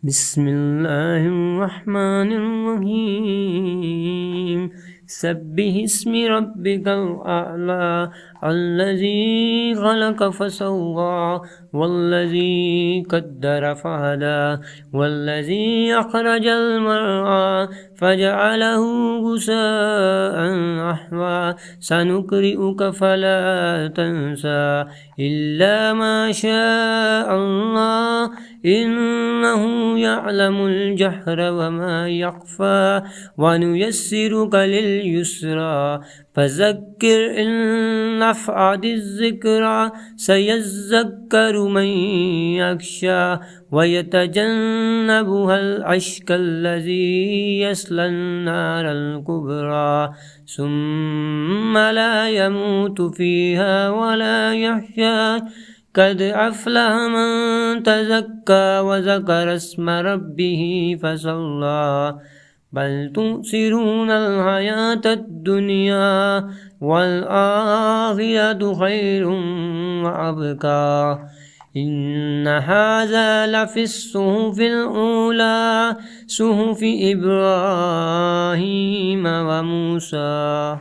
بسم الله الرحمن الرحيم سبح اسم ربك الأعلى الذي خلق فسوى والذي قدر فهدى والذي أخرج المرعى فجعله غثاء أحوى سنقرئك فلا تنسى إلا ما شاء الله إنه يعلم الجهر وما يخفى ونيسرك لليسرى فذكر إن نفعت الذكرى سيذكر من يخشى ويتجنبها الأشقى الذي يصلى النار الكبرى ثم لا يموت فيها ولا يحيا قد أفلح من تزكى وذكر اسم ربه فصلى بل تؤثرون الحياة الدنيا والآخرة خير وأبقى إن هذا لفي الصحف الأولى صحف إبراهيم وموسى.